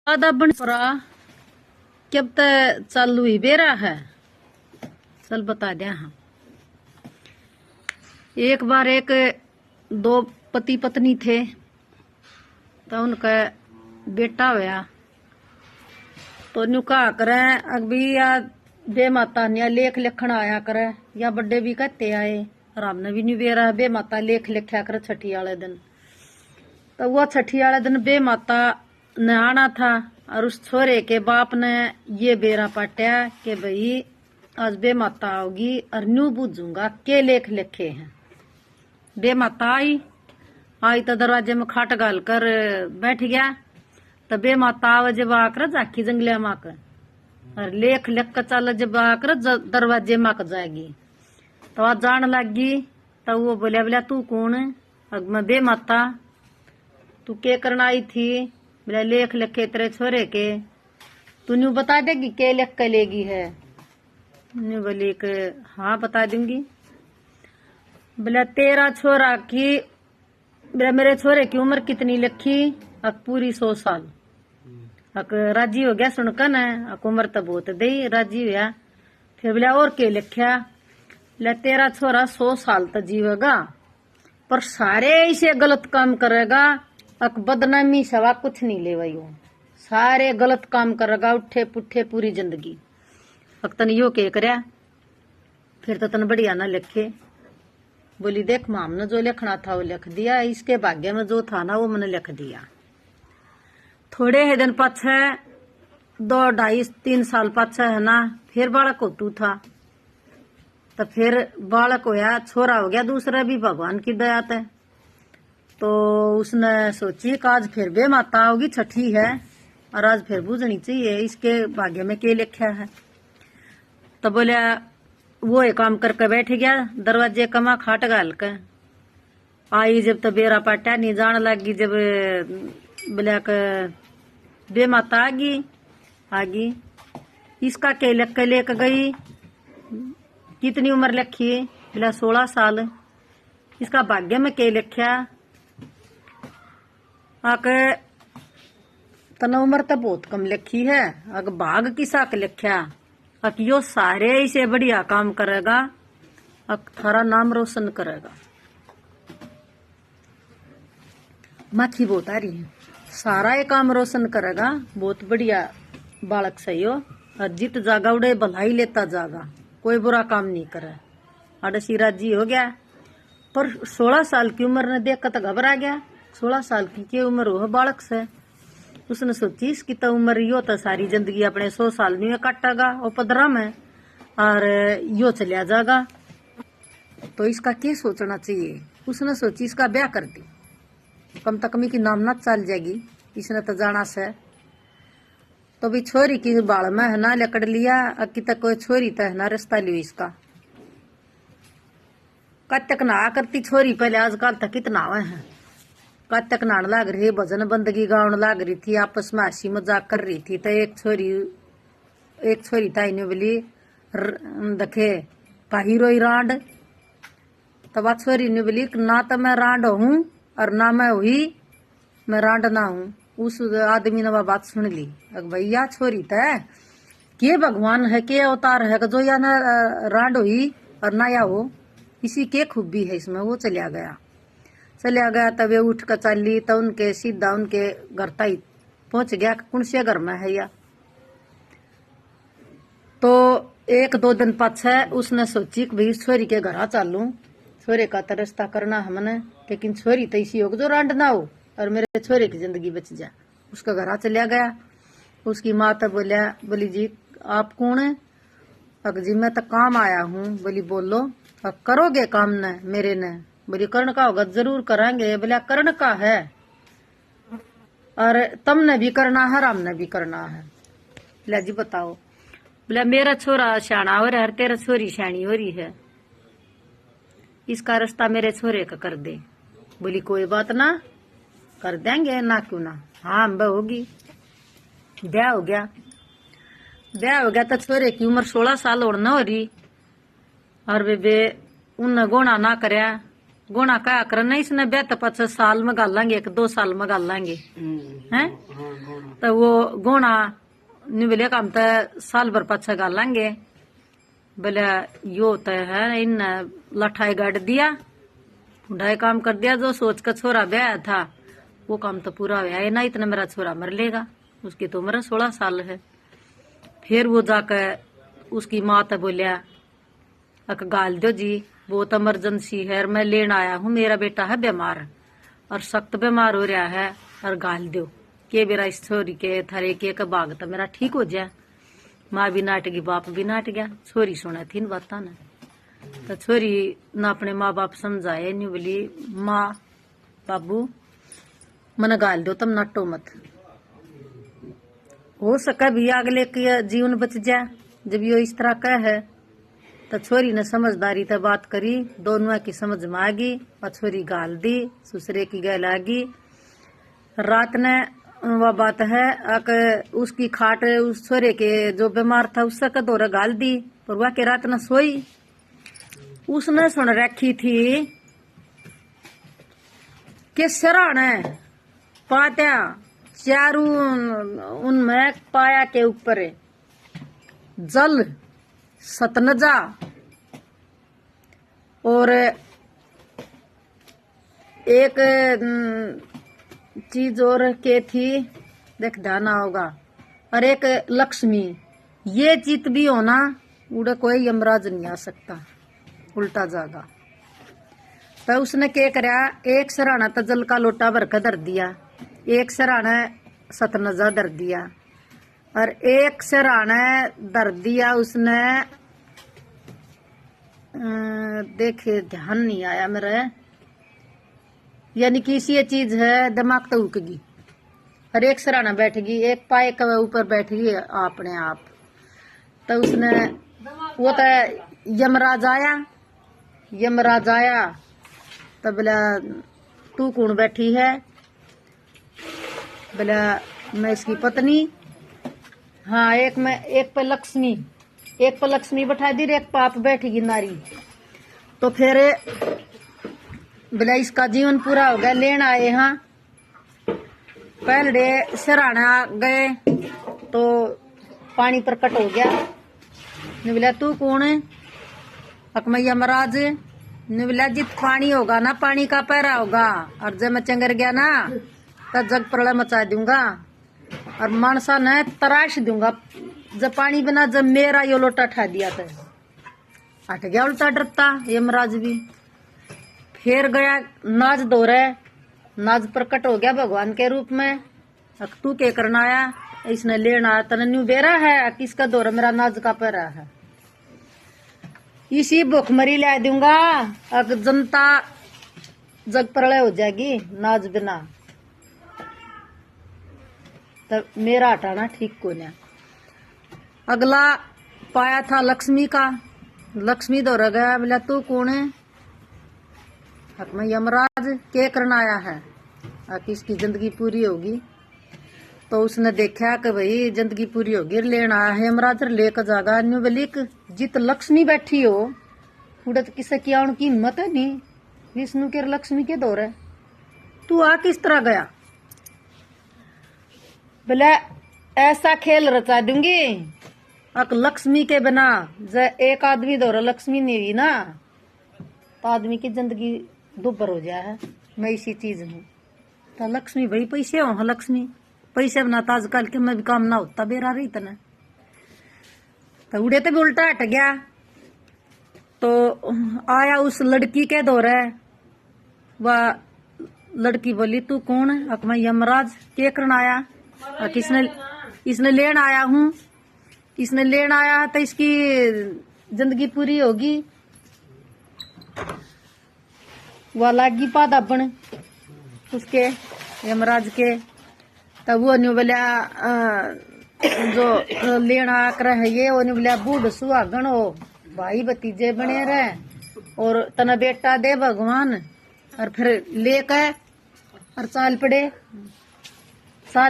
आधा बन परा कब तक चालू ही बेरा है। चल बता दे। हाँ, एक बार एक दो पति पत्नी थे तो उनका बेटा होया तो न्यू कहा करे अभी या बे माता ने लेख लिखण आया करे या बड़े भी कहते आए राम ने भी न्यू बेरा बे माता लेख लिखा करे छठी वाले दिन। तो वो छठी वाले दिन बे माता ने आना था और उस छोरे के बाप ने ये बेरा पाटा कि भाई आज बे माता आओगी और न्यू बूझूंगा के लेख लिखे हैं। बे माता आई तो दरवाजे में खाट गाल कर बैठ गया। तो बे माता आवे जब आकर जाखी जंगलिया माक और लेख लिख कर चल जब आकर दरवाजे माक जाएगी तो आज जान लगी। तो वो बोलिया बोलिया तू कौन है? मैं बे माता तू के करना आई थी? बोला लेख लिखे तेरे छोरे के तू न्यू बता देगी के लिख के लेगी है? न्यू बोली कि हाँ बता दूंगी। बोला तेरा छोरा की बोला मेरे छोरे की उम्र कितनी लिखी? अक पूरी 100 साल। अक राजी हो गया सुनकर न अक उम्र तो बहुत दे राजी हुआ। फिर बोला और के लिखा? बोला तेरा छोरा 100 साल तक जीवेगा पर सारे ऐसे गलत काम करेगा अक बदनामी सवा कुछ नहीं ले वही सारे गलत काम करेगा उठे पुठे पूरी जिंदगी। अक तन यो के करया फिर तो तन बढ़िया ना लिखे। बोली देख माम ने जो लिखना था वो लिख दिया इसके भाग्य में जो था ना वो मैंने लिख दिया। थोड़े ही दिन पाछे 2 2.5 3 साल पाछे है ना फिर बालक होतू था। तो फिर बालक होया छोरा हो गया दूसरा भी भगवान की दया ते। तो उसने सोची कि आज फिर बे माता होगी छठी है और आज फिर बूझनी चाहिए इसके भाग्य में के लिखा है। तो बोलिया वो एक काम करके बैठ गया दरवाजे कमा खाट गाल के आई जब तो बेरा पाटा नहीं जान लगी। जब बोलिया के बे माता आगी इसका के लिख के लेके गई। कितनी उम्र लिखी? बोला 16 साल। इसका भाग्य में के लिखा? आके तना उम्र तो बहुत कम लिखी है। अग भाग किसा के लिखा? अक यो सारे इसे बढ़िया काम करेगा अक थारा नाम रोशन करेगा। माथी बहुत आ रही है सारा ये काम रोशन करेगा बहुत बढ़िया बालक सही हो और जित जागा उड़े भलाई लेता जागा कोई बुरा काम नहीं करे। अड़सी राजी हो गया पर 16 साल की उम्र ने देख कर तो घबरा गया। 16 साल की उम्र हो बालक से उसने सोची इसकी तो उम्र यो तो सारी जिंदगी अपने 100 साल में काटेगा और 15 में और यो चलिया जाएगा तो इसका क्या सोचना चाहिए। उसने सोची इसका ब्याह कर दी कम तक कमी की नाम ना चल जाएगी इसने तो जाना से। तो भी छोरी की बाल में है ना लकड़ लिया अकी तक कोई छोरी तो है ना रिश्ता लियो इसका। कद तक ना करती छोरी पहले आजकल तक कितना हुए हैं कद तक नान लाग रही भजन बंदगी गाउन लाग रही थी आपस में हंसी मजाक कर रही थी। तो एक छोरी ताई ने बोली देखे का हीरो ही रांड। तो बात छोरी ने बोली ना तो मैं रांड हूँ और ना मैं हुई मैं रांड ना हूँ। उस आदमी ने बात सुन ली भैया छोरी तय के भगवान है के अवतार है जो या ना रांड हुई और ना या हो इसी के खूबी है इसमें। वो चलिया गया तब वे उठ कर चली तो उनके सीधा उनके घर तक पहुंच गया कौन से घर में है या। तो 1-2 दिन पाछे उसने सोची कि भाई छोरी के घर चालू छोरे का तरसता करना हमने लेकिन छोरी तो इसी होगी जो रांड ना हो और मेरे छोरे की जिंदगी बच जाए। उसका घर चलिया गया। उसकी माँ तो बोली जी आप कौन है? अग जी मैं तो काम आया हूँ। बोली बोलो करोगे काम न मेरे ने? बोली कर्ण का होगा जरूर कराएंगे। बोला कर्ण का है और तुमने भी करना है राम ने भी करना है। बोला जी बताओ। बोला मेरा छोरा शाना हो रहा है तेरा छोरी शानी हो रही है इसका रास्ता मेरे छोरे का कर दे। बोली कोई बात ना कर देंगे ना क्यों ना। हाँ अम्बा होगी। ब्याह हो गया तो छोरे की उम्र 16 साल और न हो रही और वे उन गोना ना करया गोना क्या करना इसने ब्याह तो 5 साल में गालेंगे, 1-2 साल में गालेंगे हैं। तो वो गोना निबले काम तो साल भर पाछा गालेंगे। बोले यो होता है इन लठाई गाड़ दिया, ढाई काम कर दिया। जो सोच कर छोरा ब्याह था वो काम तो पूरा हुआ है ना, इतना मेरा छोरा मर लेगा। उसकी तो उम्र 16 साल है। फिर वो जाकर उसकी माँ तो बोलिया अक गाल दो जी, बहुत इमरजेंसी है, मैं लेने आया हूँ, मेरा बेटा है बीमार और सख्त बीमार हो रहा है, और गाल दो के मेरा इस छोरी के थारे के भाग तो मेरा ठीक हो जाए। माँ भी नाट गई, बाप भी नाट गया। छोरी सुना थी इन बात ने, तो छोरी ना अपने माँ बाप समझाए, नहीं बोली माँ बाबू मन गाल दो, तुम नाटो मत, हो सका भी अगले के जीवन बच जाए। जब यो इस तरह का है तो छोरी ने समझदारी से बात करी, दोनों की समझ में आ गई और छोरी गाल दी, ससुरे की गैल आ गई। रात ने वह बात है उसकी खाट उस छोरे के जो बीमार था उससे कदोरा गाल दी, पर वह के रात न सोई। उसने सुन रखी थी कि सराहना पात्या चारू उनमें पाया के ऊपर जल सतनजा और एक चीज और के थी, देख ध्यान होगा, और एक लक्ष्मी। ये चित भी होना उड़े कोई यमराज नहीं आ सकता, उल्टा जागा। तो उसने क्या करा, एक सराहना तो जल का लोटा भर कर धर दिया, एक सराहना सतनजा धर दिया, और एक सराहना धर दिया उसने देखे ध्यान नहीं आया मेरे, यानी कि इसी चीज है, दिमाग तो उक गई। और एक सराहना बैठ गई, एक पाए के ऊपर बैठ गई अपने आप। तो उसने वो तो यमराज आया, यमराज आया तो बोला तू कौन बैठी है, बोला मैं इसकी पत्नी। हाँ एक पे लक्ष्मी, एक पे लक्ष्मी बैठा दी, एक पाप बैठेगी नारी। तो फिर बोला इसका जीवन पूरा हो गया, लेन आए। हाँ पहले सराहना गए तो पानी प्रकट हो गया। ने बोला तू कौन है, अकमैया महाराज। ने बोला जित पानी होगा ना, पानी का पैरा होगा, और जब मैं चंगर गया ना तो जग प्रलय मचा दूंगा और मानसा ने तराश दूंगा। जब पानी बिना जब मेरा यो लोटा ठा दिया तो हट गया उल्टा डरता यमराज भी। फिर गया नाज दौरे, नाज प्रकट हो गया भगवान के रूप में। तू के करना आया, इसने लेना तने न्यू बेरा है, किसका दौरा मेरा नाज का पैरा है, इसी भुखमरी ला दूंगा। अब जनता जग प्रलय हो जाएगी नाज बिना, तब मेरा हटाना ठीक को ना। अगला पाया था लक्ष्मी का, लक्ष्मी दौरा गया, बोला तू कौन है, हक में यमराज के करना आया है, किसकी जिंदगी पूरी होगी। तो उसने देखा कि भाई जिंदगी पूरी होगी, लेना आया है यमराज, लेकर जागा। न्यू बोली जित लक्ष्मी बैठी हो उड़े तो किसे की आने की हिम्मत है नहीं, विष्णु के लक्ष्मी के दौरे तू आ किस तरह गया। बोले ऐसा खेल रचा दूंगी, अक लक्ष्मी के बिना जब एक आदमी दौरा लक्ष्मी नहीं हुई ना तो आदमी की जिंदगी दुबर हो जाए है। मैं इसी चीज हूँ तो लक्ष्मी भाई पैसे हो, लक्ष्मी पैसे बना तो आजकल के मैं भी काम ना होता बेरा रही तना। तो उड़े तो भी उल्टा हट गया। तो आया उस लड़की के दौरे, वह लड़की बोली तू कौन है, अक मैं यमराज के करना आया, किसने इसने लेन आया हूँ, इसने लेन आया तो इसकी जिंदगी पूरी होगी। वह लागी पादापन उसके यमराज के। तब वो न्यू बोलिया जो लेना कर है ये, वो न्यू बोलिया बूढ़ सुहागन हो, भाई भतीजे बने रहे और तना बेटा दे भगवान। और फिर लेकर और साल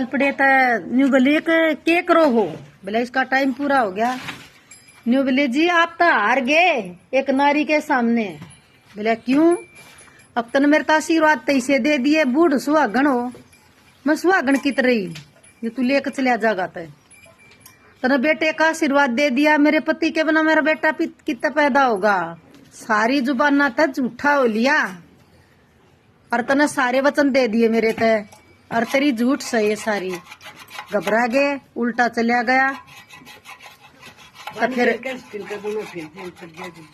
पड़े तो न्यू बोले के करो हो, बोले इसका टाइम पूरा हो गया। न्यू बोले जी आप तो हार गए एक नारी के सामने। बोले क्यों, अब तन मेरे तो आशीर्वाद तैसे दे दिए, बूढ़ सुहागन हो, मैं सुहागन की तरह ही ये तू लेकर चला जागा तय। तने बेटे का आशीर्वाद दे दिया, मेरे पति के बिना मेरा बेटा कितना पैदा होगा। सारी जुबाना था झूठा हो लिया और तने सारे वचन दे दिए मेरे तय, और तेरी झूठ सही है सारी। घबरा गए, उल्टा चला गया, तो फिर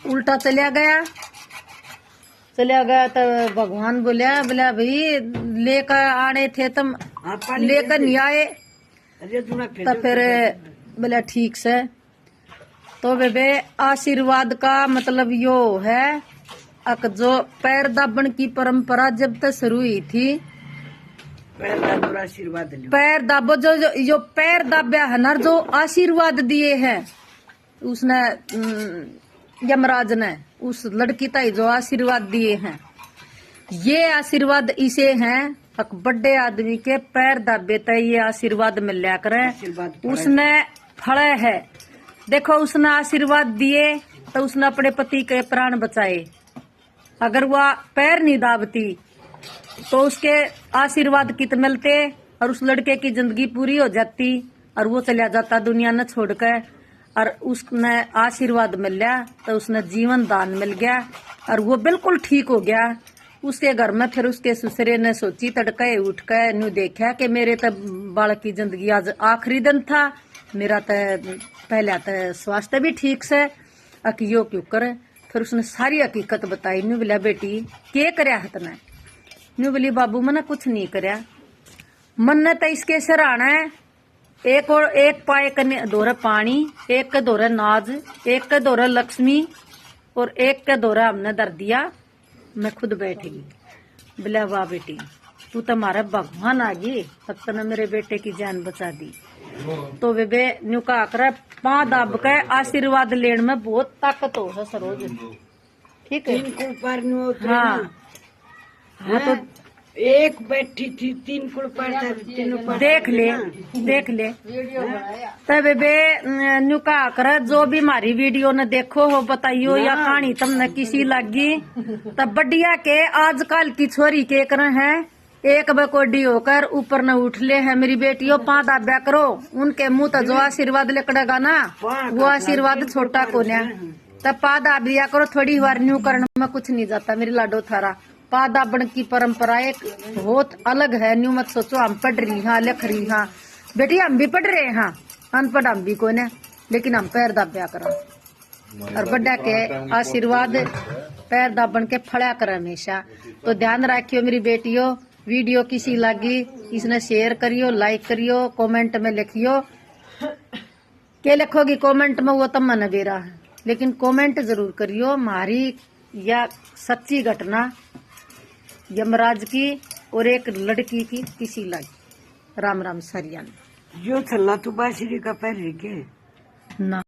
उल्टा चला गया तो भगवान बोला भाई लेकर आने थे तुम, लेकर नहीं आए। तो फिर बोला ठीक से। तो बेबे आशीर्वाद का मतलब यो है अक जो पैर दाबन की परंपरा जब तक शुरू हुई थी, पैर दाबो जो पैर दाब्या है ना, जो आशीर्वाद दिए हैं उसने यमराज ने उस लड़की ताई जो आशीर्वाद दिए हैं, ये आशीर्वाद इसे हैं अक बड़े आदमी के पैर दाबे तय ये आशीर्वाद मिल्या करे, उसने फड़े है। देखो उसने आशीर्वाद दिए तो उसने अपने पति के प्राण बचाए। अगर वह पैर नहीं दाबती तो उसके आशीर्वाद कित मिलते और उस लड़के की जिंदगी पूरी हो जाती और वो चला जाता दुनिया न छोड़कर। और उसने आशीर्वाद मिल गया तो उसने जीवन दान मिल गया और वो बिल्कुल ठीक हो गया। उसके घर में फिर उसके ससुरे ने सोची तड़के उठ कर न्यू देखा कि मेरे तो बालक की जिंदगी आज आखिरी दिन था, मेरा तो पहले तो स्वास्थ्य भी ठीक से अकियो क्यों करे। फिर उसने सारी हकीकत बताई। न्यू बोला बेटी के करया है तने? न्यू बोली बाबू मैंने कुछ नहीं करया, मन ने तो इसके सराहना है एक और एक पाए कने दोरे पानी, एक के दोरे नाज, एक के दोरे लक्ष्मी और एक के दोरे हमने दर दिया, मैं खुद बैठेगी। बोला वाह बेटी तू तो हमारा भगवान आ गई, अब तने मेरे बेटे की जान बचा दी। तो बेबे न्यू का कर पां दाब के आशीर्वाद लेने में बहुत ताकत हो सरोज, ठीक है। हाँ वो तो एक बैठी थी 3 कुल पर देख ले तब बेबे न्यू का कर जो भी हमारी वीडियो ने देखो हो बताइयो या कहानी तुमने किसी लगी तब बढ़िया के आजकल की छोरी के कर है एक बकोडी होकर ऊपर न उठ ले है मेरी बेटियों पा दाब्या करो, उनके मुंह तो जो आशीर्वाद लेकड़ेगा ना वो आशीर्वाद छोटा को न तब पा दाब दिया करो। थोड़ी बार न्यू करने में कुछ नहीं जाता मेरी लाडो थारा। पा दाबन की परंपरा एक बहुत अलग है। न्यू मत सोचो हम पढ़ रही हाँ लिख रही हाँ, बेटी हम भी पढ़ रहे हाँ, अनपढ़ हम भी कोई न, लेकिन हम पैर दाब्या करो और बड़ा के आशीर्वाद पैर दाबन के फड़ा कर हमेशा। तो ध्यान रखियो मेरी बेटियों, वीडियो किसी लगी इसने शेयर करियो, लाइक करियो, कमेंट में लिखियो। के लिखोगी कमेंट में वो तब मन बेरा है, लेकिन कमेंट जरूर करियो हमारी या सच्ची घटना यमराज की और एक लड़की की किसी लगी। राम राम सरिया जो चलना तू बासुरी का पैर के ना